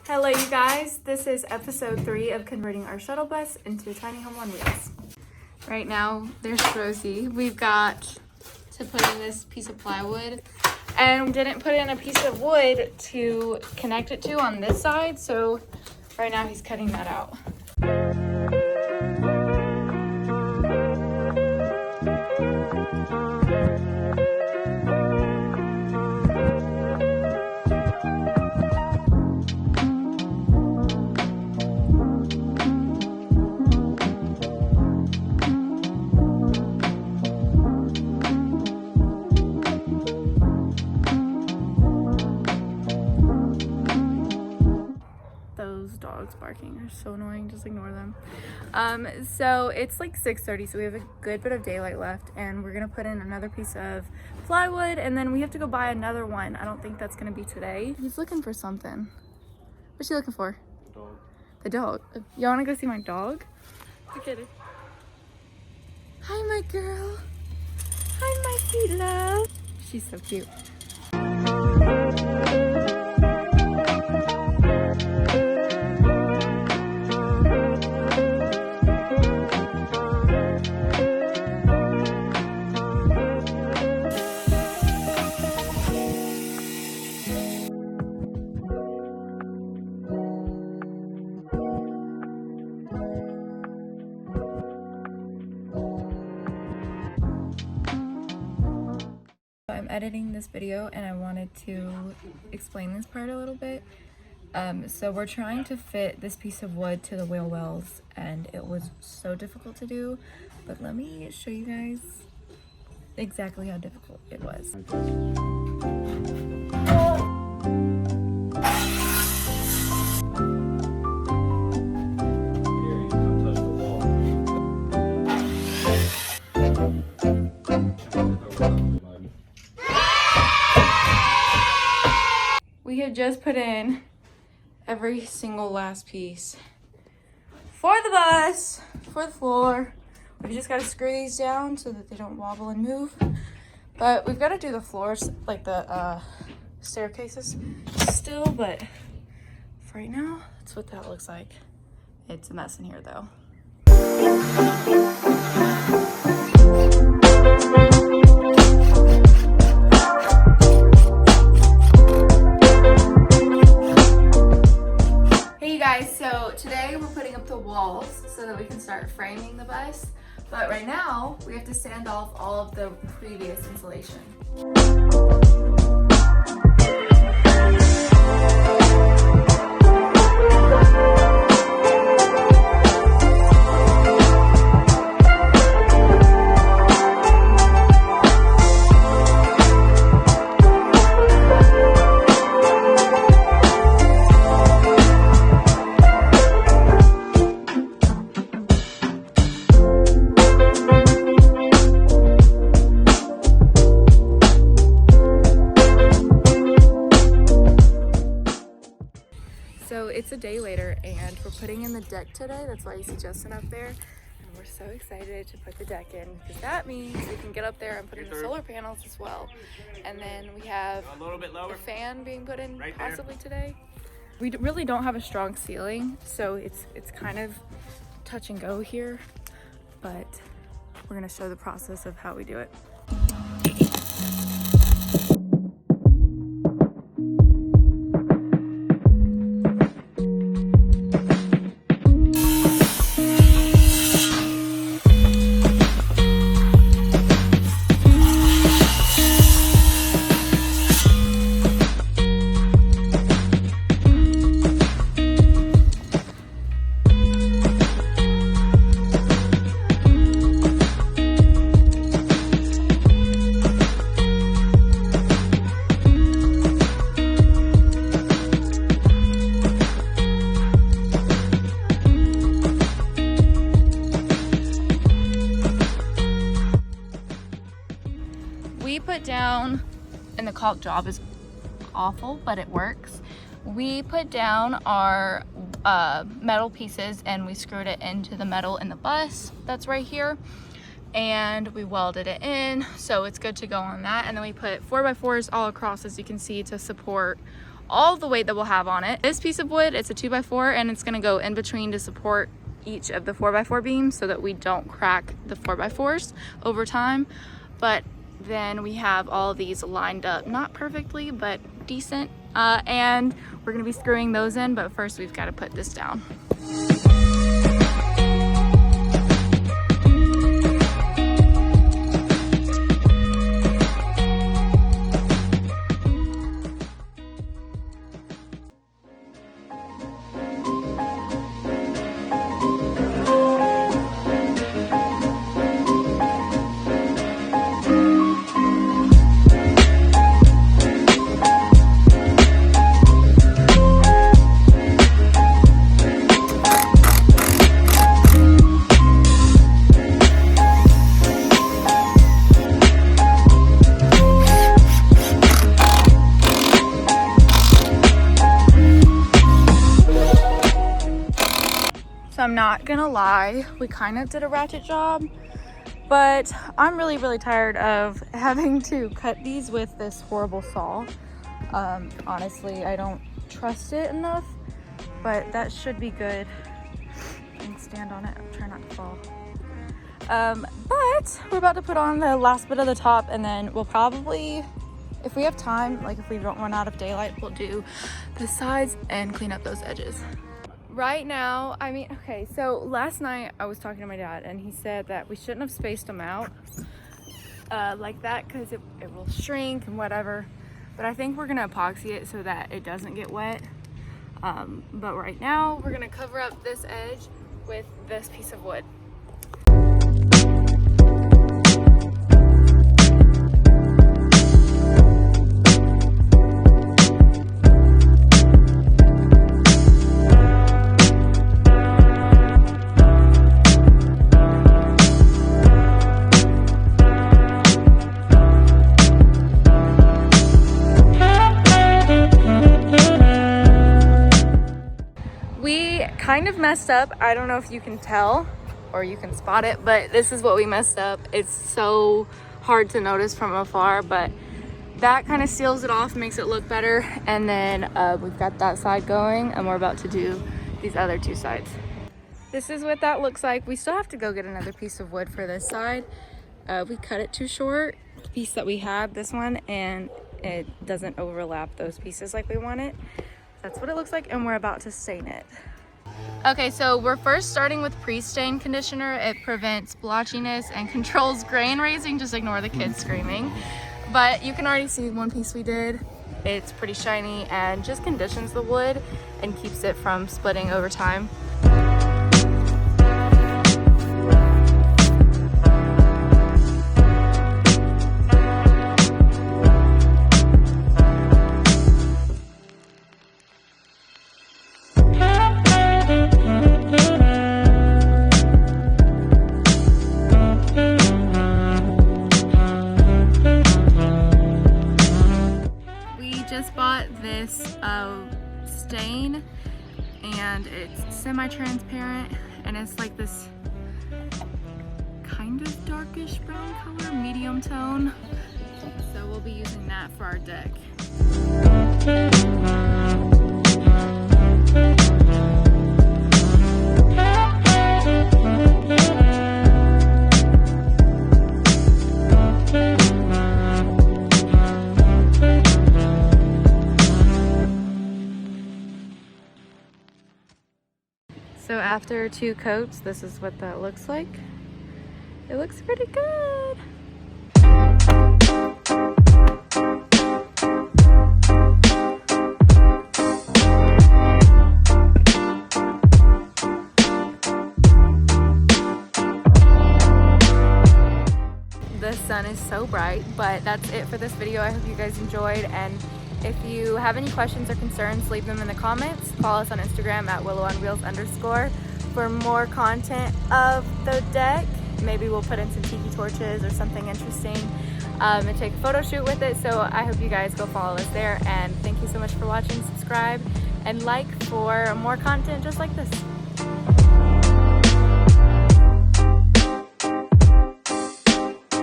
Hello you guys, this is episode 3 of converting our shuttle bus into a tiny home on wheels. Right now, there's Rosie. We've got to put in this piece of plywood and we didn't put in a piece of wood to connect it to on this side, so right now he's cutting that out. Dogs barking are so annoying, just ignore them. So it's like 6:30, so we have a good bit of daylight left, and we're gonna put in another piece of plywood, and then we have to go buy another one. I don't think that's gonna be today. He's looking for something. What's he looking for? The dog. The dog. Y'all wanna go see my dog? Look at it. Hi, my girl. Hi, my sweet love. She's so cute. I'm editing this video and I wanted to explain this part a little bit. So we're trying to fit this piece of wood to the wheel wells and it was so difficult to do, but let me show you guys exactly how difficult it was. We have just put in every single last piece for the bus, for the floor. We just got to screw these down so that they don't wobble and move. But we've got to do the floors, like the staircases still, but for right now, that's what that looks like. It's a mess in here though. So today we're putting up the walls so that we can start framing the bus, but right now we have to sand off all of the previous insulation. So it's a day later and we're putting in the deck today. That's why you see Justin up there. And we're so excited to put the deck in because that means we can get up there and put in the solar panels as well. And then we have a little bit lower, the fan being put in right possibly today. We really don't have a strong ceiling, so it's kind of touch and go here, but we're gonna show the process of how we do it. We put down, and the caulk job is awful, but it works. We put down our metal pieces and we screwed it into the metal in the bus that's right here, and we welded it in so it's good to go on that. And then we put 4x4s all across, as you can see, to support all the weight that we'll have on it. This piece of wood, it's a 2x4, and it's gonna go in between to support each of the 4x4 beams so that we don't crack the 4x4s over time. But then we have all of these lined up, not perfectly, but decent. And we're gonna be screwing those in, but first we've gotta put this down. I'm not gonna lie, we kind of did a ratchet job, but I'm really tired of having to cut these with this horrible saw. Honestly, I don't trust it enough, but that should be good. And stand on it, try not to fall. But we're about to put on the last bit of the top, and then we'll probably, if we have time, like if we don't run out of daylight, we'll do the sides and clean up those edges. Right now, I mean, okay, so last night I was talking to my dad, and he said that we shouldn't have spaced them out like that because it will shrink and whatever. But I think we're gonna epoxy it so that it doesn't get wet. But right now, we're gonna cover up this edge with this piece of wood. Kind of messed up. I don't know if you can tell or you can spot it, but this is what we messed up. It's so hard to notice from afar, but that kind of seals it off, makes it look better. And then we've got that side going, and we're about to do these other two sides. This is what that looks like. We still have to go get another piece of wood for this side. We cut it too short, the piece that we had, this one, and it doesn't overlap those pieces like we want it. That's what it looks like, and we're about to stain it. Okay, so we're first starting with pre-stain conditioner. It prevents blotchiness and controls grain raising. Just ignore the kids screaming. But you can already see one piece we did. It's pretty shiny and just conditions the wood and keeps it from splitting over time. This stain, and it's semi-transparent, and it's like this kind of darkish brown color, medium tone. So we'll be using that for our deck. So after 2 coats, this is what that looks like. It looks pretty good. The sun is so bright, but that's it for this video. I hope you guys enjoyed, and if you have any questions or concerns, leave them in the comments. Follow us on Instagram at @willowonwheels_ for more content of the deck. Maybe we'll put in some tiki torches or something interesting and take a photo shoot with it. So I hope you guys go follow us there, and thank you so much for watching. Subscribe and like for more content just like this.